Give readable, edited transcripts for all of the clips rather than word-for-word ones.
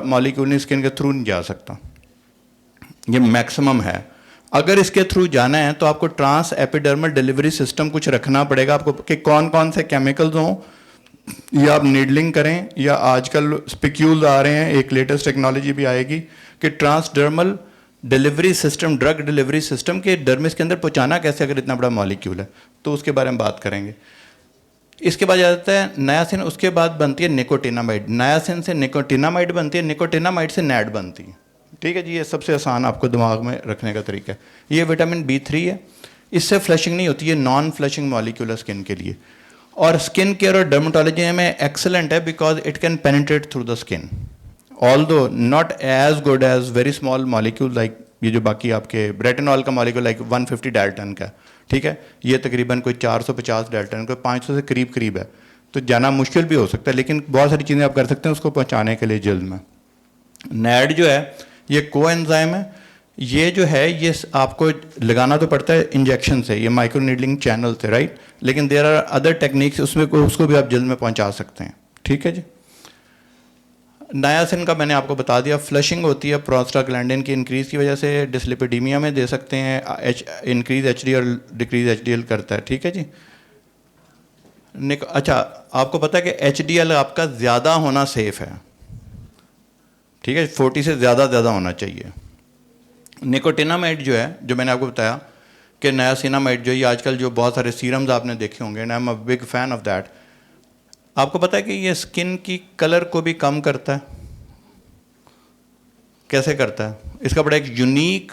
Molecule skin के through नहीं जा सकता, ये मैक्सिमम है। अगर इसके थ्रू जाना है तो आपको ट्रांस एपिडर्मल डिलीवरी सिस्टम कुछ रखना पड़ेगा आपको, कि कौन कौन से केमिकल्स हों, या आप नीडलिंग करें, या आजकल स्पिक्यूल्स आ रहे हैं, एक लेटेस्ट टेक्नोलॉजी भी आएगी कि transdermal delivery system, drug delivery system के डर्मिस के अंदर पहुंचाना कैसे अगर इतना बड़ा मॉलिक्यूल है, तो उसके बारे में बात करेंगे। इसके बाद जाता है नायासिन, उसके बाद बनती है निकोटिनामाइड। नायासिन से निकोटिनामाइड बनती है, निकोटिनामाइड से नैड बनती है। ठीक है जी, ये सबसे आसान आपको दिमाग में रखने का तरीका है। ये विटामिन B3 है, इससे फ्लशिंग नहीं होती है, नॉन फ्लशिंग मॉलिक्यूल है स्किन के लिए। और स्किन केयर और डर्मेटोलॉजी में एक्सेलेंट है because it can penetrate through the skin, although not as good as very small molecule like ये जो बाकी आपके रेटिनॉल का मॉलिक्यूल लाइक 150 डाल्टन का, ठीक है, ये तकरीबन कोई 450 डाल्टन, कोई 500 से करीब करीब है, तो जाना मुश्किल भी हो सकता है, लेकिन बहुत सारी चीज़ें आप कर सकते हैं उसको पहुंचाने के लिए जल्द में। नैड जो है ये कोएंजाइम है, ये जो है ये आपको लगाना तो पड़ता है इंजेक्शन से, ये माइक्रो नीडलिंग चैनल से, राइट, लेकिन देयर आर अदर टेक्निक्स, उसमें उसको भी आप जल्द में पहुंचा सकते हैं। ठीक है जी। नायासिन का मैंने आपको बता दिया, फ्लशिंग होती है प्रोस्टाग्लैंडिन की इंक्रीज की वजह से, डिस्लिपिडीमिया में दे सकते हैं, इंक्रीज HDL डिक्रीज HDL करता है। ठीक है जी। अच्छा, आपको पता है कि HDL आपका ज़्यादा होना सेफ है, ठीक है, 40 से ज़्यादा होना चाहिए। निकोटिनामाइड जो है, जो मैंने आपको बताया कि नायासिनामाइड जो ये आजकल जो बहुत सारे सीरम्स आपने देखे होंगे, and I am a big fan of that. आपको पता है कि ये स्किन की कलर को भी कम करता है। कैसे करता है? इसका बड़ा एक यूनिक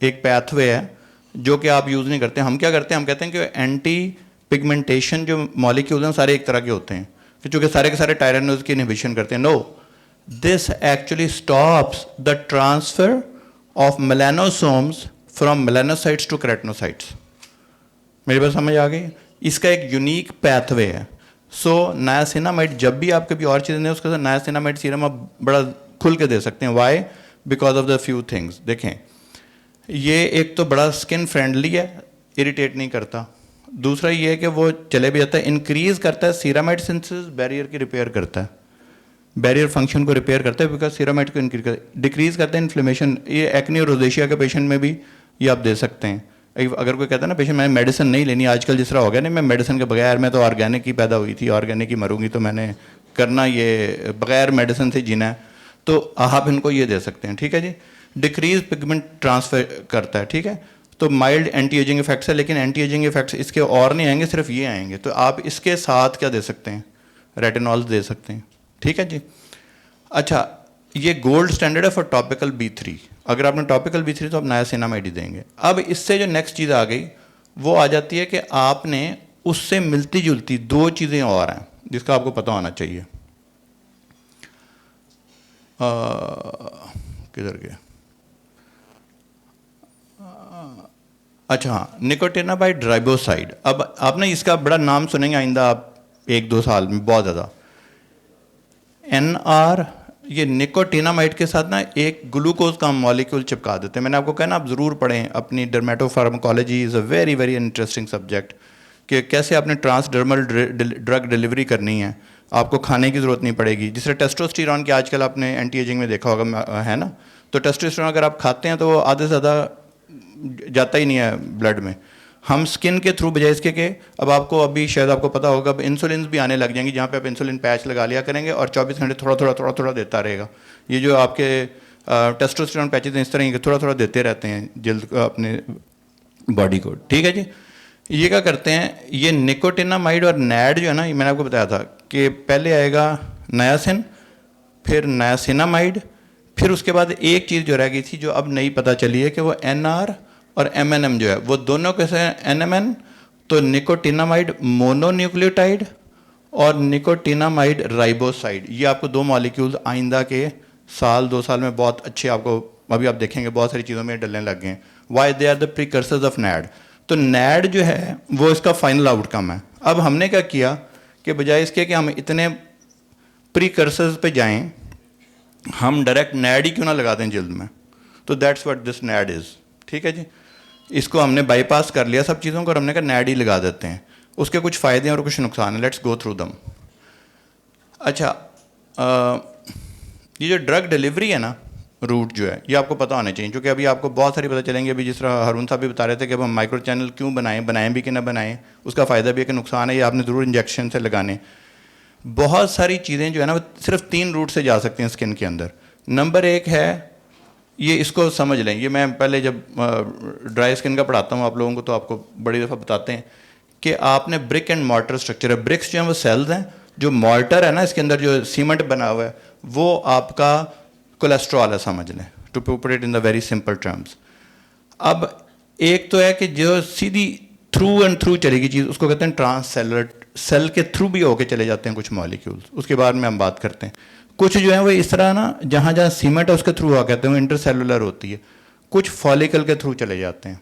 एक पैथवे है जो कि आप यूज़ नहीं करते। हम क्या करते हैं, हम कहते हैं कि एंटी पिगमेंटेशन जो मॉलिक्यूल हैं सारे एक तरह के होते हैं, कि चूँकि सारे के सारे टायरानोज की इनहिबिशन करते हैं। No, this actually stops the transfer of melanosomes from melanocytes to keratinocytes. मेरी बात समझ आ गई? इसका एक यूनिक पैथवे है। सो नायासिनामाइड जब भी आप कभी और चीज़ें दें उसके साथ नायासिनामाइड सीरम आप बड़ा खुल के दे सकते हैं। Why? Because of the few things. देखें, ये एक तो बड़ा स्किन फ्रेंडली है, इरिटेट नहीं करता। दूसरा ये है कि वो चले भी जाता है, इंक्रीज करता है सीरामाइड सिंथेसिस, बैरियर की रिपेयर करता है, बैरियर फंक्शन को रिपेयर करता है बिकॉज सीरामाइड को इंक्रीज करता है, डिक्रीज करता है इन्फ्लेमेशन। ये एक्ने और रोजेशिया के पेशेंट में भी ये आप दे सकते हैं। अगर कोई कहता है ना पेशेंट मैंने मेडिसिन नहीं लेनी, आजकल जिस तरह हो गया नहीं, मैं मेडिसिन के बगैर, मैं तो ऑर्गेनिक ही पैदा हुई थी, ऑर्गेनिक ही मरूंगी, तो मैंने करना ये बगैर मेडिसिन से जीना है, तो आप इनको ये दे सकते हैं। ठीक है जी। डिक्रीज पिगमेंट ट्रांसफर करता है। ठीक है, तो माइल्ड एंटी एजिंग इफेक्ट्स है, लेकिन एंटी एजिंग इफेक्ट्स इसके और नहीं आएंगे, सिर्फ ये आएंगे। तो आप इसके साथ क्या दे सकते हैं? रेटिनॉल्स दे सकते हैं। ठीक है जी। अच्छा, ये गोल्ड स्टैंडर्ड है फॉर टॉपिकल B3। अगर आपने टॉपिकल B3 तो आप नायासिनामाइड देंगे। अब इससे जो नेक्स्ट चीज़ आ गई वो आ जाती है कि आपने उससे मिलती जुलती दो चीज़ें और हैं जिसका आपको पता होना चाहिए। किधर गया? अच्छा हाँ, निकोटिनामाइड राइबोसाइड। अब आपने इसका बड़ा नाम सुनेंगे आइंदा आप 1-2 साल में बहुत ज़्यादा। NR, ये निकोटिनामाइड के साथ ना एक ग्लूकोज का मॉलिक्यूल चिपका देते हैं। मैंने आपको कहना आप ज़रूर पढ़ें, अपनी dermatopharmacology is a very very interesting subject, कि कैसे आपने ट्रांसडर्मल ड्रग डिलीवरी करनी है, आपको खाने की ज़रूरत नहीं पड़ेगी। जिस तरह टेस्टोस्टेरॉन की आजकल आपने एंटी एजिंग में देखा होगा, है ना, तो टेस्टोस्टेरॉन अगर आप खाते हैं तो वो आधे से ज़्यादा जाता ही नहीं है ब्लड में। हम स्किन के थ्रू बजाय इसके के, अब आपको अभी शायद आपको पता होगा अब इंसुलिन भी आने लग जाएंगी, जहाँ पे आप इंसुलिन पैच लगा लिया करेंगे और 24 घंटे थोड़ा देता रहेगा। ये जो आपके टेस्टोस्टेरॉन पैचेज इस तरह के थोड़ा देते रहते हैं जल्द अपने बॉडी को। ठीक है जी। ये क्या करते हैं, ये निकोटिनामाइड और नैड जो है ना, ये मैंने आपको बताया था कि पहले आएगा नायासिन, फिर नायासिनामाइड, फिर उसके बाद एक चीज़ जो रह गई थी जो अब नई पता चली है कि वो NR और MNM जो है वो दोनों कैसे हैं? NMN, तो निकोटिनामाइड मोनोन्यूक्लियोटाइड और निकोटिनामाइड राइबोसाइड। ये आपको दो मॉलिक्यूल्स आइंदा के साल 2 साल में बहुत अच्छे आपको अभी आप देखेंगे बहुत सारी चीज़ों में डलने लग गए हैं। Why? They are the precursors of NAD. तो नैड जो है वो इसका फाइनल आउटकम है। अब हमने क्या किया कि बजाय इसके कि हम इतने प्रीकर्सर्स पे जाएं, हम डायरेक्ट नैड ही क्यों ना लगा दें जल्द में। तो that's what this NAD is. ठीक है जी। इसको हमने बाईपास कर लिया सब चीज़ों को और हमने कहा नैड ही लगा देते हैं। उसके कुछ फ़ायदे और कुछ नुकसान हैं, लेट्स गो थ्रू दम। अच्छा, ये जो ड्रग डिलीवरी है ना, रूट जो है, ये आपको पता होना चाहिए, क्योंकि अभी आपको बहुत सारी पता चलेंगे। अभी जिस तरह हरून साहब भी बता रहे थे कि अब हम माइक्रो चैनल क्यों बनाएं भी कि ना बनाएं, उसका फ़ायदा भी है कि नुकसान है, ये आपने ज़रूर इंजेक्शन से लगाने। बहुत सारी चीज़ें जो है ना वो सिर्फ 3 रूट से जा सकती हैं स्किन के अंदर। नंबर 1 है, ये इसको समझ लें, ये मैं पहले जब ड्राई स्किन का पढ़ाता हूँ आप लोगों को तो आपको बड़ी दफ़ा बताते हैं कि आपने ब्रिक एंड मॉर्टर स्ट्रक्चर है। ब्रिक्स जो हैं वो सेल्स हैं, जो मॉर्टर है ना इसके अंदर जो सीमेंट बना हुआ है वो आपका कोलेस्ट्रॉल है, समझ लें, to put it in the very simple terms. अब एक तो है कि जो सीधी थ्रू एंड थ्रू चलेगी चीज़, उसको कहते हैं ट्रांससेलुलर, सेल के थ्रू भी होके चले जाते हैं कुछ मॉलिक्यूल्स, उसके बाद में हम बात करते हैं। कुछ जो है वो इस तरह ना, जहाँ जहाँ सीमेंट है उसके थ्रू आ कहते हैं वो इंटरसेलुलर होती है, कुछ फॉलिकल के थ्रू चले जाते हैं,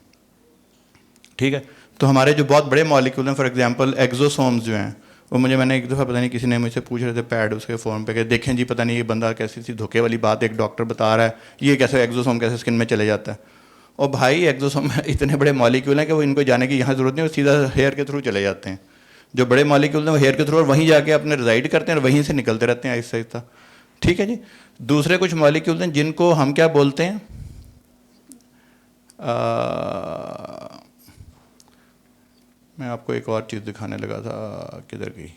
ठीक है। तो हमारे जो बहुत बड़े मॉलिक्यूल हैं, फॉर एग्जांपल एक्सोसोम्स जो हैं, वो मैंने एक दफ़ा पता नहीं किसी ने मुझसे पूछ रहे थे पैड उसके फॉर्म पे कि देखें जी पता नहीं ये बंदा कैसी सी धोखे वाली बात एक डॉक्टर बता रहा है, ये कैसे एक्सोसोम कैसे स्किन में चले जाता है। और भाई एक्सोसोम इतने बड़े मॉलिक्यूल हैं कि वो इनको जाने की यहाँ ज़रूरत नहीं, वो सीधा हेयर के थ्रू चले जाते हैं। जो बड़े मॉलिक्यूल हैं वो हेयर के थ्रू और वहीं जाके अपने रिजाइड करते हैं और वहीं से निकलते रहते हैं आहिस्ता आहिस्ता, ठीक है जी। दूसरे कुछ मॉलिक्यूल हैं जिनको हम क्या बोलते हैं, मैं आपको एक और चीज़ दिखाने लगा था, किधर गई,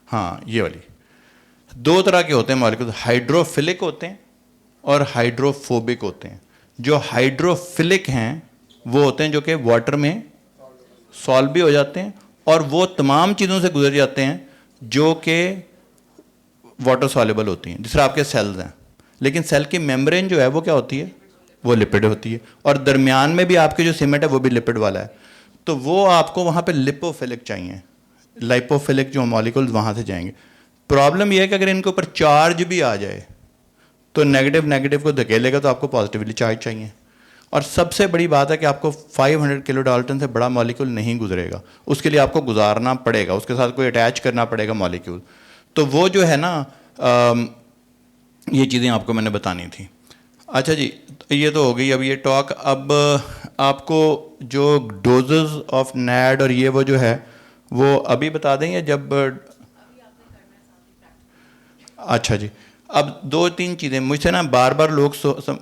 हाँ ये वाली। 2 तरह के होते हैं मॉलिक्यूल, हाइड्रोफिलिक होते हैं और हाइड्रोफोबिक होते हैं। जो हाइड्रोफिलिक हैं वो होते हैं जो कि वाटर में सॉल्व भी हो जाते हैं और वो तमाम चीज़ों से गुजर जाते हैं जो कि वाटर सॉल्युबल होती हैं, जिस तरह आपके सेल्स हैं। लेकिन सेल की मेम्ब्रेन जो है वो क्या होती है, वो लिपिड होती है, और दरमियान में भी आपके जो सीमेंट है वो भी लिपिड वाला है। तो वो आपको वहाँ पे लिपोफिलिक चाहिए, लाइपोफिलिक जो मॉलिक्यूल्स वहाँ से जाएंगे। प्रॉब्लम यह है कि अगर इनके ऊपर चार्ज भी आ जाए तो नेगेटिव नेगेटिव को धकेलेगा, तो आपको पॉजिटिवली चार्ज चाहिए। और सबसे बड़ी बात है कि आपको 500 किलो डाल्टन से बड़ा मॉलिक्यूल नहीं गुजरेगा, उसके लिए आपको गुजारना पड़ेगा, उसके साथ कोई अटैच करना पड़ेगा मॉलिक्यूल। तो वो जो है ना, ये चीज़ें आपको मैंने बतानी थी। अच्छा जी, ये तो हो गई अब ये टॉक। अब आपको जो डोजेस ऑफ नैड और ये वो जो है वो अभी बता दें या जब, अच्छा जी। अब 2-3 चीज़ें मुझसे ना बार बार लोग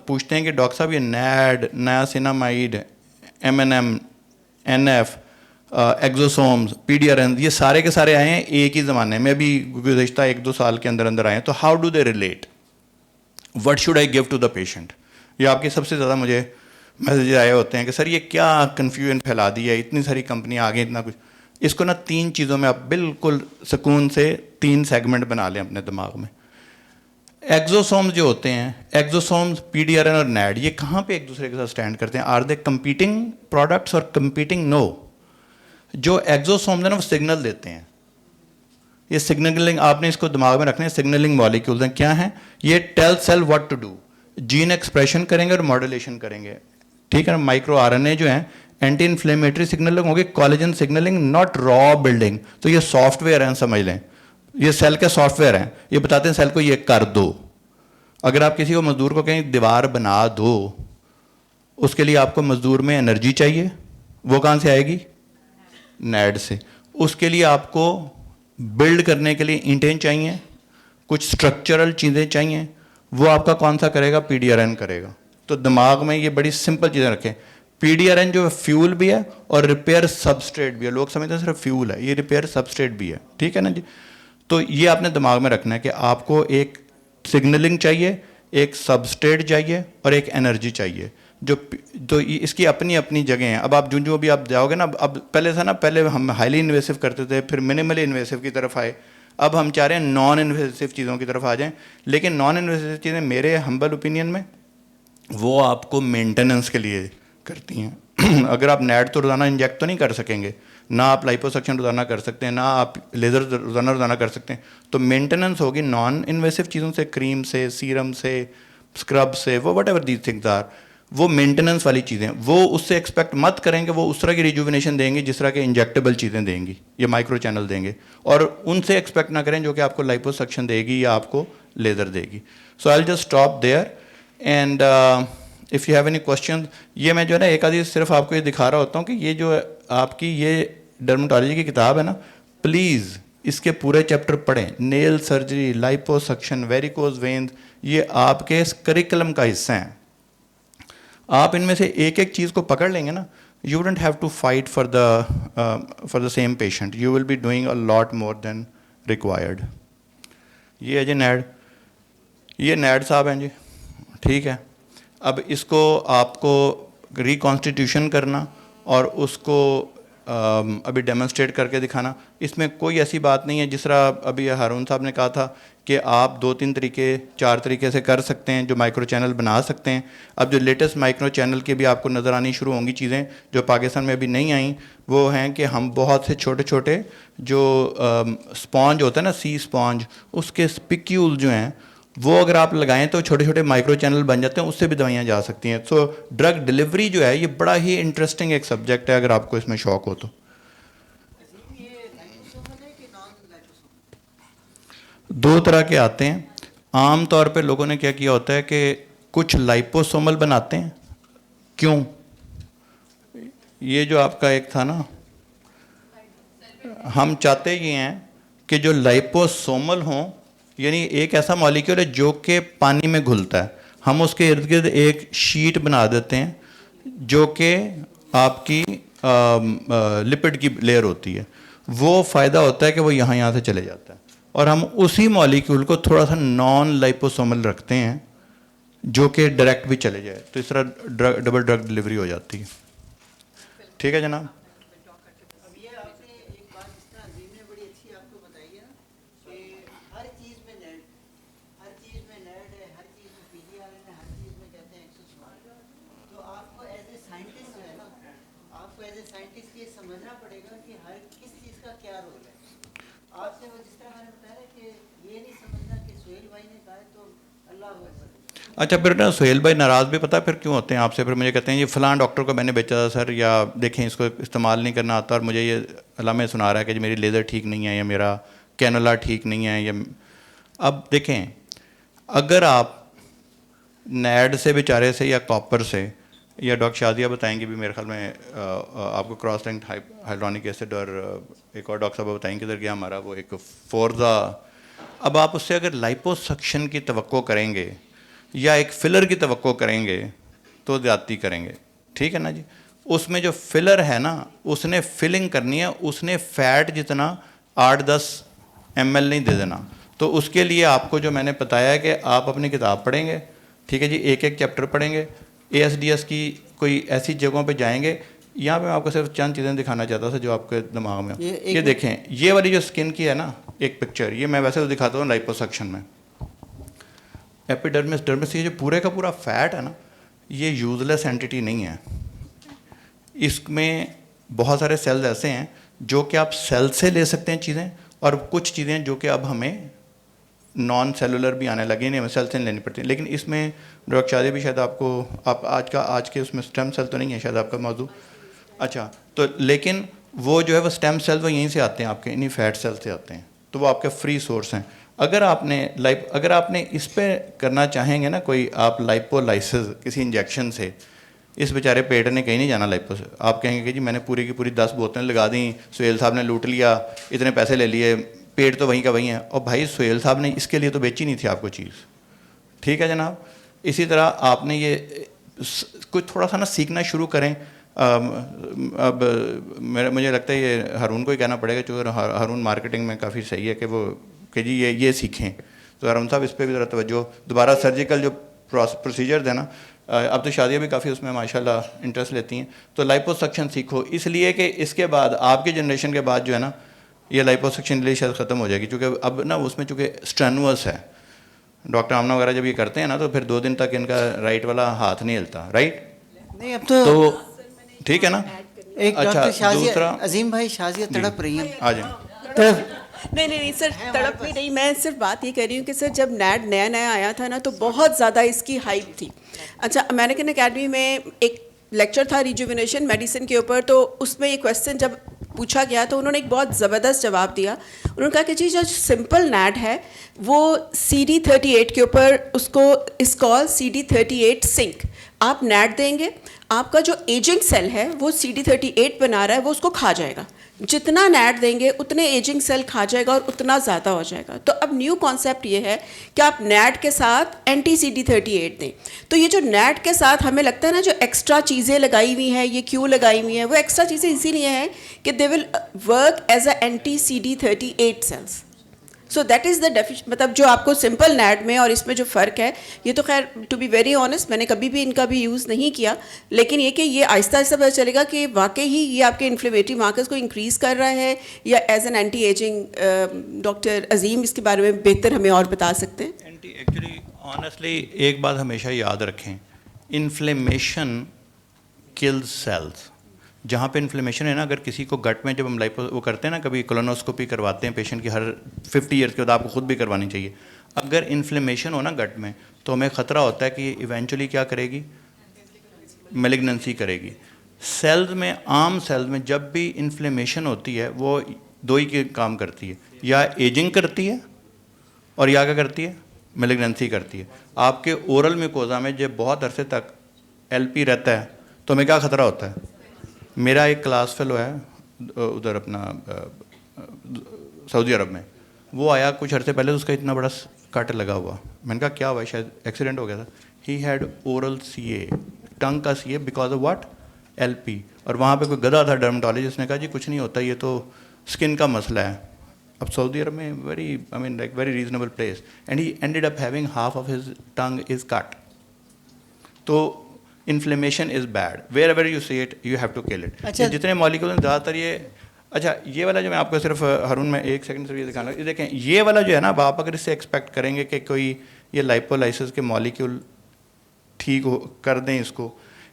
पूछते हैं कि डॉक्टर साहब ये NAD, niacinamide, MNM, NF, exosomes, PDRN, ये सारे के सारे आए हैं एक ही ज़माने में, अभी गुज़श्ता 1-2 साल के अंदर अंदर आए हैं। तो how do they relate, what should I give to the patient, ये आपके सबसे ज़्यादा मुझे मैसेज आए होते हैं कि सर ये क्या कन्फ्यूजन फैला दी है, इतनी सारी कंपनी आगे इतना कुछ। इसको ना 3 चीज़ों में आप बिल्कुल सुकून से 3 सेगमेंट बना लें अपने दिमाग में। एक्सोसोम्स जो होते हैं, एक्सोसोम्स, PDRN और नैड, ये कहाँ पे एक दूसरे के साथ स्टैंड करते हैं, आर दे कंपीटिंग प्रोडक्ट्स और कंपीटिंग? नो। जो एक्सोसोम्स है ना वो सिग्नल देते हैं, ये सिग्नलिंग, आपने इसको दिमाग में रखना है, सिग्नलिंग मॉलिक्यूल्स हैं। क्या हैं ये? Tell cell what to do, gene expression करेंगे और मॉड्यूलेशन करेंगे, ठीक है ना। माइक्रो RNA जो है एंटी इन्फ्लेमेटरी सिग्नलिंग होगी, collagen signalling, not raw building. तो ये सॉफ्टवेयर हैं, समझ लें, ये सेल के सॉफ्टवेयर हैं, ये बताते हैं सेल को ये कर दो। अगर आप किसी को मजदूर को कहें दीवार बना दो, उसके लिए आपको मजदूर में एनर्जी चाहिए, वो कहाँ से आएगी? नैड से। उसके लिए आपको बिल्ड करने के लिए ईंटें चाहिए, कुछ स्ट्रक्चरल चीज़ें चाहिए, वो आपका कौन सा करेगा? PDRN करेगा। तो दिमाग में ये बड़ी सिंपल चीज़ें रखें। PDRN जो फ्यूल भी है और रिपेयर सबस्ट्रेट भी है। लोग समझते हैं सिर्फ फ्यूल है, ये रिपेयर सबस्ट्रेट भी है, ठीक है ना जी। तो ये आपने दिमाग में रखना है कि आपको एक सिग्नलिंग चाहिए, एक सबस्ट्रेट चाहिए और एक एनर्जी चाहिए। जो तो इसकी अपनी अपनी जगह हैं। अब आप जो भी आप जाओगे ना, अब पहले था ना, पहले हम हाईली इन्वेसिव करते थे, फिर मिनिमली इन्वेसिव की तरफ आए, अब हम चाह रहे हैं नॉन इन्वेसिव चीज़ों की तरफ आ जाएं। लेकिन नॉन इन्वेसिव चीज़ें मेरे हम्बल ओपिनियन में वो आपको मेंटेनेंस के लिए करती हैं। अगर आप नैड तो रोज़ाना इंजेक्ट तो नहीं कर सकेंगे, ना आप लाइपोसक्शन रोज़ाना कर सकते हैं, ना आप लेज़र रोज़ाना कर सकते हैं। तो मेंटेनेंस होगी नॉन इन्वेसिव चीज़ों से, क्रीम से, सीरम से, स्क्रब से, वो whatever these things are, वो मेंटेनेंस वाली चीज़ें। वो उससे एक्सपेक्ट मत करेंगे वो उस तरह की रिजुविनेशन देंगी जिस तरह के इंजेक्टेबल चीज़ें देंगी या माइक्रो चैनल देंगे, और उनसे एक्सपेक्ट ना करें जो कि आपको लाइपोसक्शन देगी या आपको लेज़र देगी। So I will just stop there and if you have any question. ये मैं जो है ना एक आधी सिर्फ आपको ये दिखा रहा होता हूँ कि ये जो आपकी ये डर्मेटोलॉजी की किताब है ना, प्लीज़ इसके पूरे चैप्टर पढ़ें, nail surgery, liposuction, varicose veins, ये आपके इस करिकुलम का हिस्सा हैं। आप इनमें से एक एक चीज़ को पकड़ लेंगे ना, you wouldn't have to fight for the same patient. You will be doing a lot more than required. ये है जी नैड, ये नैड साहब हैं जी, ठीक है। अब इसको आपको रिकॉन्स्टिट्यूशन करना और उसको अभी डेमोन्स्ट्रेट करके दिखाना, इसमें कोई ऐसी बात नहीं है। जिस तरह अभी हारून साहब ने कहा था कि आप 2-3 तरीके 4 तरीके से कर सकते हैं, जो माइक्रो चैनल बना सकते हैं। अब जो लेटेस्ट माइक्रो चैनल की भी आपको नज़र आनी शुरू होंगी चीज़ें, जो पाकिस्तान में अभी नहीं आई, वो हैं कि हम बहुत से छोटे छोटे जो स्पॉन्ज होता है ना, सी स्पॉन्ज, उसके स्पिक्यूल जो हैं वो अगर आप लगाएं तो छोटे छोटे माइक्रो चैनल बन जाते हैं, उससे भी दवाइयाँ जा सकती हैं। सो ड्रग डिलीवरी जो है ये बड़ा ही इंटरेस्टिंग एक सब्जेक्ट है, अगर आपको इसमें शौक हो तो। दो तरह के आते हैं। आम तौर पे लोगों ने क्या किया होता है कि कुछ लाइपोसोमल बनाते हैं। क्यों? ये जो आपका एक था ना, हम चाहते ये हैं कि जो लाइपोसोमल हों, यानी एक ऐसा मॉलिक्यूल है जो कि पानी में घुलता है, हम उसके इर्द गिर्द एक शीट बना देते हैं जो कि आपकी लिपिड की लेयर होती है। वो फ़ायदा होता है कि वो यहाँ से चले जाता है, और हम उसी मॉलिक्यूल को थोड़ा सा नॉन लाइपोसोमल रखते हैं जो कि डायरेक्ट भी चले जाए, तो इस तरह डबल ड्रग डिलीवरी हो जाती है। ठीक है जनाब। अच्छा, फिर ना सुहेल भाई नाराज़ भी पता फिर क्यों होते हैं आपसे, फिर मुझे कहते हैं ये फ़लाँ डॉक्टर को मैंने बेचा था सर, या देखें इसको इस्तेमाल नहीं करना आता और मुझे ये अलामे सुना रहा है कि मेरी लेज़र ठीक नहीं है या मेरा कैनुला ठीक नहीं है। या अब देखें, अगर आप नैड से बेचारे से या कॉपर से, या डॉक्टर शादिया बताएंगे भी मेरे ख्याल में आपको क्रॉस लिंक्ड हाइड्रोनिक एसिड, और एक और डॉक्टर साहब बताएंगे इधर गया हमारा वो एक फोर्जा। अब आप उससे अगर लाइपोसक्शन की तवक्को करेंगे या एक फिलर की तवक्को करेंगे तो ज़्यादती करेंगे। ठीक है ना जी। उसमें जो फिलर है ना, उसने फिलिंग करनी है, उसने फ़ैट जितना 8-10 ml नहीं दे देना। तो उसके लिए आपको जो मैंने बताया है कि आप अपनी किताब पढ़ेंगे, ठीक है जी, एक एक चैप्टर पढ़ेंगे, ASDS की कोई ऐसी जगहों पे जाएंगे। यहाँ पे मैं आपको सिर्फ चंद चीज़ें दिखाना चाहता था जो आपके दिमाग में, ये देखें, ये वाली जो स्किन की है ना एक पिक्चर, ये मैं वैसे तो दिखाता हूँ लाइपोसक्शन में। एपिडर्मिस, डर्मिस, ये जो पूरे का पूरा फैट है ना, ये यूजलेस एंटिटी नहीं है। इसमें बहुत सारे सेल्स ऐसे हैं जो कि आप सेल से ले सकते हैं चीज़ें, और कुछ चीज़ें जो कि अब हमें नॉन सेलुलर भी आने लगी, नहीं हमें सेल से लेनी पड़ती है। लेकिन इसमें डॉक्टर शादी भी शायद आपको, आप आज के उसमें स्टेम सेल तो नहीं है शायद आपका मौजूद। अच्छा, तो लेकिन वो जो है वो स्टेम सेल वो यहीं से आते हैं, आपके इन्हीं फैट सेल से आते हैं, तो वो आपके फ्री सोर्स हैं। अगर आपने इस पे करना चाहेंगे ना कोई, आप लाइपोलाइसिस किसी इंजेक्शन से, इस बेचारे पेट ने कहीं नहीं जाना लाइपो से। आप कहेंगे कि जी मैंने पूरी की पूरी 10 बोतलें लगा दी, सुहेल साहब ने लूट लिया, इतने पैसे ले लिए, पेट तो वहीं का वहीं है। और भाई सुहेल साहब ने इसके लिए तो बेची नहीं थी आपको चीज़। ठीक है जनाब। इसी तरह आपने ये कुछ थोड़ा सा ना सीखना शुरू करें। अब मुझे लगता है ये हारून को ही कहना पड़ेगा, क्योंकि हारून मार्केटिंग में काफ़ी सही है कि वो कि जी ये सीखें। तो हारून साहब इस पर भी ज़रा तवज्जो, दोबारा सर्जिकल जो प्रोसीजर है ना, अब तो शादियाँ भी काफ़ी उसमें माशाल्लाह इंटरेस्ट लेती हैं। तो लाइपोसक्शन सीखो, इसलिए कि इसके बाद आपके जनरेशन के बाद जो है ना, ये लाइपोसक्शन लिए शायद ख़त्म हो जाएगी, क्योंकि अब ना उसमें चूँकि स्ट्रेनुअस है। डॉक्टर आमना वगैरह जब ये करते हैं ना, तो फिर 2 दिन तक इनका राइट वाला हाथ नहीं हिलता, राइट नहीं। अब तो ठीक है ना। एक अच्छा, दूसरा अजीम भाई शाजिया तड़प रही हैं, आ जाए। नहीं सर, तड़प भी नहीं। मैं सिर्फ बात ये कह रही हूँ कि सर जब नैड नया आया था ना, तो बहुत ज़्यादा इसकी हाइप थी। अच्छा, अमेरिकन एकेडमी में एक लेक्चर था रिजुविनेशन मेडिसिन के ऊपर, तो उसमें ये क्वेश्चन जब पूछा गया तो उन्होंने एक बहुत ज़बरदस्त जवाब दिया। उन्होंने कहा कि जी जो सिंपल नैड है वो CD38 के ऊपर, उसको इस कॉल CD38 सिंक। आप नैड देंगे, आपका जो एजिंग सेल है वो CD38 बना रहा है, वो उसको खा जाएगा। जितना नैड देंगे उतने एजिंग सेल खा जाएगा और उतना ज़्यादा हो जाएगा। तो अब न्यू कॉन्सेप्ट ये है कि आप नैड के साथ एंटी CD38 दें। तो ये जो नैड के साथ हमें लगता है ना, जो एक्स्ट्रा चीज़ें लगाई हुई हैं, ये क्यों लगाई हुई हैं, वो एक्स्ट्रा चीज़ें इसीलिए हैं कि they will work as a anti CD38 cells. So that is the मतलब जो आपको सिंपल नैड में और इसमें जो फ़र्क है, ये तो खैर टू बी वेरी ऑनेस्ट मैंने कभी भी इनका भी यूज़ नहीं किया, लेकिन ये कि ये आहिस्ता आहिस्ता पता चलेगा कि वाकई ही ये आपके इन्फ्लेमेटरी मार्कर्स को इंक्रीज़ कर रहा है या as an anti aging. Doctor Azeem इसके बारे में बेहतर हमें और बता सकते हैं। एंटी एक्चुअली ऑनेस्टली एक बात हमेशा याद रखें, इन्फ्लेमेशन किल्स सेल्स। जहाँ पे इन्फ्लेमेशन है ना, अगर किसी को गट में जब हम लाइपो वो करते हैं ना, कभी कोलोनोस्कोपी करवाते हैं पेशेंट की हर 50 ईयर्स के बाद, आपको खुद भी करवानी चाहिए। अगर इन्फ्लेमेशन हो ना गट में, तो हमें ख़तरा होता है कि इवेंचुअली क्या करेगी, मेलिग्नेंसी करेगी। सेल्स में, आम सेल्स में जब भी इन्फ्लेमेशन होती है वो दो ही के काम करती है, या एजिंग करती है और या क्या करती है, मेलिग्नेंसी करती है। आपके ओरल म्यूकोजा में जब बहुत अरसे तक LP रहता है तो हमें क्या ख़तरा होता है। मेरा एक क्लास फेलो है उधर अपना सऊदी अरब में, वो आया कुछ अरसे पहले, तो उसका इतना बड़ा कट लगा हुआ। मैंने कहा क्या हुआ है, शायद एक्सीडेंट हो गया था। ही हैड ओरल CA, टंग का CA, because of what, LP। और वहाँ पे कोई गधा था डर्मेटोलॉजिस्ट ने कहा जी कुछ नहीं होता, ये तो स्किन का मसला है। अब सऊदी अरब में very like very reasonable place, and he ended up having half of his tongue is cut. तो inflammation is bad, wherever you see it you have to kill it. अच्छा। जितने मॉलिक्यूल हैं ज़्यादातर ये, अच्छा ये वाला जो मैं आपको सिर्फ हरून में एक सेकंड से ये दिखाना, ये देखें, ये वाला जो है ना, अब आप अगर इससे एक्सपेक्ट करेंगे कि कोई ये लाइपोलाइसिस के मॉलिक्यूल ठीक हो कर दें, इसको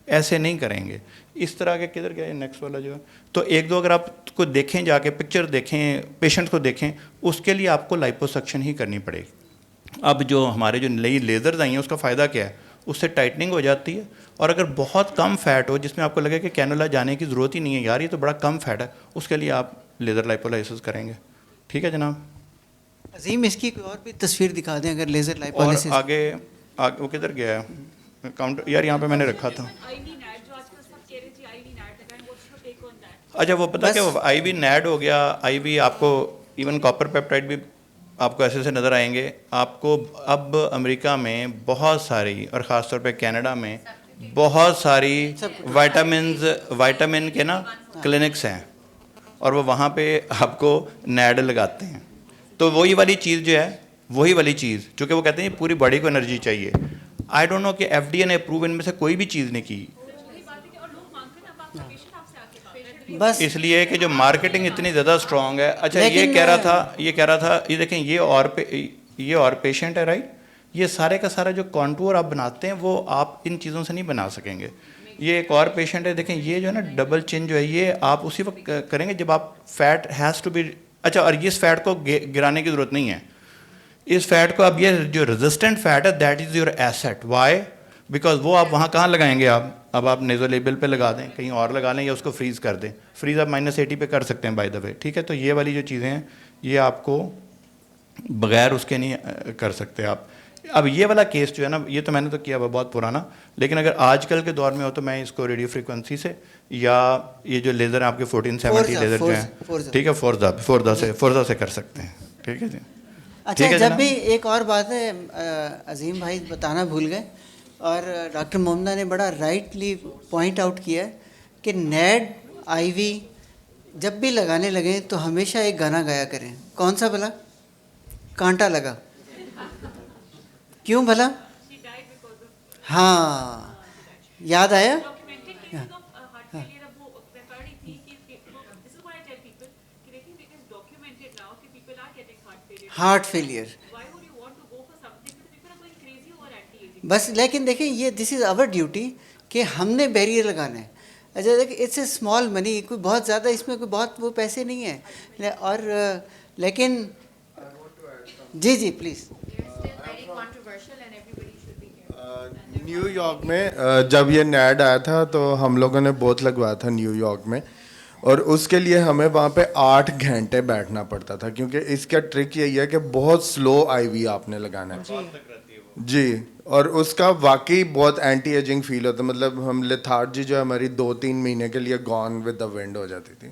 ऐसे नहीं करेंगे। इस तरह के किधर गया ये नेक्स्ट वाला जो है, तो एक दो अगर आपको देखें, जाके पिक्चर देखें, पेशेंट को देखें, उसके लिए आपको लाइपोसक्शन ही करनी पड़ेगी। अब जो हमारे जो नई लेज़र्स आई हैं उसका फ़ायदा क्या है, उससे टाइटनिंग हो जाती है। और अगर बहुत कम फैट हो जिसमें आपको लगे कि कैनुला जाने की ज़रूरत ही नहीं है, यार ये तो बड़ा कम फैट है, उसके लिए आप लेज़र लाइपोलाइसिस करेंगे। ठीक है जनाब। अजीम इसकी कोई और भी तस्वीर दिखा दें अगर लेज़र और लाइपोलाइसिस। आगे वो किधर गया है काउंटर, यार यहाँ पे मैंने रखा था। अच्छा वो पता क्या, IV नैड हो गया, IV आपको इवन कॉपर पेप्टाइड भी आपको ऐसे से नज़र आएंगे। आपको अब अमेरिका में बहुत सारी, और ख़ास तौर पे कनाडा में बहुत सारी विटामिन के ना क्लिनिक्स हैं, और वो वहाँ पे आपको नैड लगाते हैं। तो वही वाली चीज़ जो है, वही वाली चीज़ जो कि वो कहते हैं पूरी बॉडी को एनर्जी चाहिए। आई डोंट नो कि FDA ने अप्रूव इनमें से कोई भी चीज़ नहीं की, बस इसलिए कि जो मार्केटिंग इतनी ज़्यादा स्ट्रॉन्ग है। अच्छा ये लेकिन कह रहा था ये देखें, ये और पेशेंट है राइट, ये सारे का सारा जो कॉन्टूर आप बनाते हैं वो आप इन चीज़ों से नहीं बना सकेंगे। ये एक और पेशेंट है, देखें ये जो है ना डबल चिन जो है, ये आप उसी वक्त करेंगे जब आप फैट हैज़ टू बी। अच्छा, और इस फैट को गिराने की ज़रूरत नहीं है, इस फैट को अब ये जो रेजिस्टेंट फैट है that is your asset. Why? Because वो आप वहाँ कहाँ लगाएंगे, आप अब आप नेज़ोलेबल पे लगा दें, कहीं और लगा लें, या उसको फ्रीज़ कर दें। फ्रीज़ आप -80 पे कर सकते हैं बाय द वे, ठीक है। तो ये वाली जो चीज़ें हैं ये आपको बगैर उसके नहीं कर सकते आप। अब ये वाला केस जो है ना, ये तो मैंने तो किया हुआ बहुत पुराना, लेकिन अगर आजकल के दौर में हो तो मैं इसको रेडियो फ्रीक्वेंसी से, या ये जो लेज़र आपके 1470 लेज़र जो है, ठीक है, फोर्जा से कर सकते हैं, ठीक है जी। अच्छा, जब भी एक और बात है अजीम भाई बताना भूल गए, और डॉक्टर मोमना ने बड़ा राइटली पॉइंट आउट किया कि नैड IV जब भी लगाने लगे तो हमेशा एक गाना गाया करें। कौन सा भला? कांटा लगा। क्यों भला? हाँ, याद आया? Heart failure. बस लेकिन देखिए ये दिस इज़ आवर ड्यूटी कि हमने बैरियर लगाना है। अच्छा देखिए, इट्स ए स्मॉल मनी, कोई बहुत ज़्यादा इसमें कोई बहुत वो पैसे नहीं है, और लेकिन जी प्लीज़। न्यूयॉर्क में जब ये नैड आया था तो हम लोगों ने बहुत लगवाया था न्यूयॉर्क में, और उसके लिए हमें वहाँ पे 8 घंटे बैठना पड़ता था, क्योंकि इसका ट्रिक यही है कि बहुत स्लो IV आपने लगाना है जी। और उसका वाकई बहुत एंटी एजिंग फील होता है, मतलब हम लेथार्जी जो हमारी 2-3 महीने के लिए गॉन विद द विंड हो जाती थी।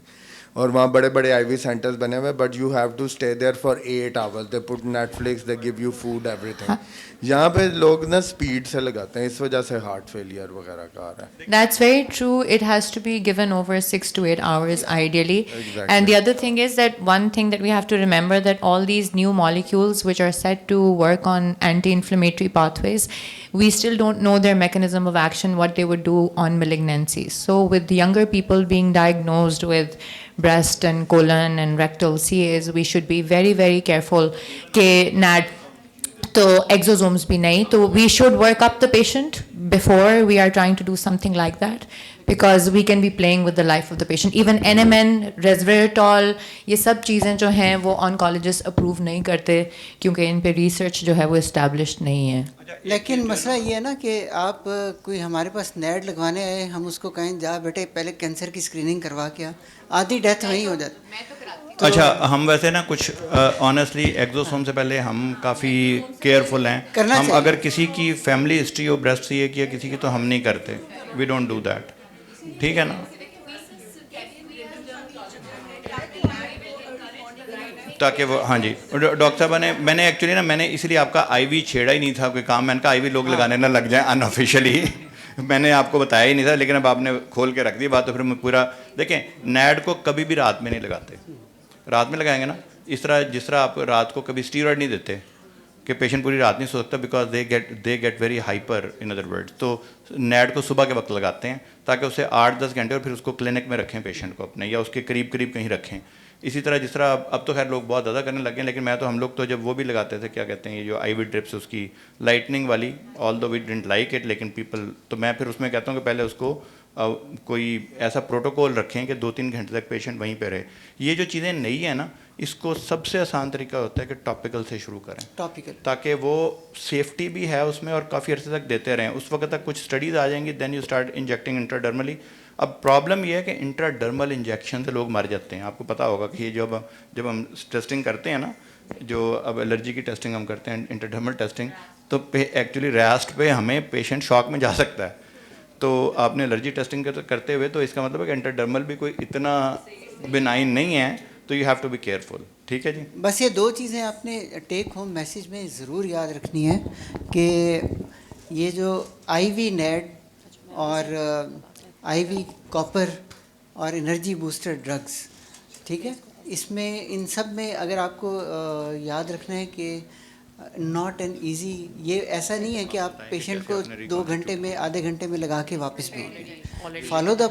और वहाँ बड़े बड़े आईवी सेंटर्स बने हुए, but you have to stay there for 8 hours, they put Netflix, they give you food, everything. यहाँ पे लोग ना स्पीड से लगाते हैं, इस वजह से हार्ट फेलियर वगैरह का आ रहा है। That's very true. It has to be given over 6 to 8 hours ideally. Exactly. And the other thing is that one thing that we have to remember, that all these new molecules which are set to work on anti-inflammatory pathways, we still don't know their mechanism of action, what they would do on malignancies. So with younger people being diagnosed with breast and colon and rectal CAs, we should be very, very careful कि NAD तो exosomes भी नहीं, तो we should work up the patient before we are trying to do something like that, because we can be playing with the life of the patient. Even NMN, resveratrol, ये सब चीज़ें जो हैं वो oncologists approve नहीं करते क्योंकि इन पे research जो है वो established नहीं है. लेकिन मसला ये है ना कि आप कोई हमारे पास नेट लगवाने आए, हम उसको कहें जा बेटे पहले कैंसर की स्क्रीनिंग करवा के आ, आधी डेथ वहीं हो जाती। अच्छा, हम वैसे ना कुछ ऑनेस्टली एक्सोसोम से पहले हम काफ़ी केयरफुल हैं। करना हम चाहिए। अगर किसी की फैमिली हिस्ट्री हो ब्रेस्ट सीए की या किसी की, तो हम नहीं करते, वी डोंट डू दैट, ठीक है ना, ताकि वो, हाँ जी डॉक्टर साहब मैंने एक्चुअली ना, मैंने इसलिए आपका आईवी छेड़ा ही नहीं था कोई काम, मैंने कहा आईवी लोग लगाने ना लग जाएं अनऑफिशियली मैंने आपको बताया ही नहीं था, लेकिन अब आपने खोल के रख दी बात, तो फिर मैं पूरा देखें, नैड को कभी भी रात में नहीं लगाते, रात में लगाएंगे ना, इस तरह जिस तरह आप रात को कभी स्टीरॉयड नहीं देते कि पेशेंट पूरी रात नहीं सो सकता, because they get very hyper in other words, तो नैड को सुबह के वक्त लगाते हैं ताकि उसे 8-10 घंटे और फिर उसको क्लिनिक में रखें पेशेंट को अपने, या उसके करीब करीब कहीं रखें। इसी तरह जिस तरह अब तो खैर लोग बहुत ज़्यादा करने लगे हैं, लेकिन मैं तो, हम लोग तो जब वो भी लगाते थे, क्या कहते हैं ये जो आईवी ड्रिप्स उसकी लाइटनिंग वाली, ऑल दो वी डिडंट लाइक इट, लेकिन पीपल, तो मैं फिर उसमें कहता हूँ कि पहले उसको कोई ऐसा प्रोटोकॉल रखें कि 2-3 घंटे तक पेशेंट वहीं पे रहे। ये जो चीज़ें नई है ना, इसको सबसे आसान तरीका होता है कि टॉपिकल से शुरू करें, टॉपिकल, ताकि वो सेफ्टी भी है उसमें और काफ़ी अर्से तक देते रहें। उस वक्त तक कुछ स्टडीज़ आ जाएंगी, then you start injecting intradermally. अब प्रॉब्लम ये है कि इंट्राडर्मल इंजेक्शन से लोग मर जाते हैं। आपको पता होगा कि ये जब हम टेस्टिंग करते हैं ना, जो अब एलर्जी की टेस्टिंग हम करते हैं, इंट्राडर्मल टेस्टिंग, तो एक्चुअली रेस्ट पे हमें पेशेंट शॉक में जा सकता है। तो आपने एलर्जी टेस्टिंग करते हुए, तो इसका मतलब है कि इंट्राडर्मल भी कोई इतना बिनाइन नहीं है, तो you have to be careful, ठीक है जी। बस ये 2 चीज़ें आपने टेक होम मैसेज में ज़रूर याद रखनी है कि ये जो आईवी नेड और आईवी कॉपर और एनर्जी बूस्टर ड्रग्स, ठीक है, इसमें इन सब में अगर आपको याद रखना है कि नॉट एन ईजी, ये ऐसा नहीं है कि आप पेशेंट को 2 घंटे में, आधे घंटे में लगा के वापस भेज दें। Follow the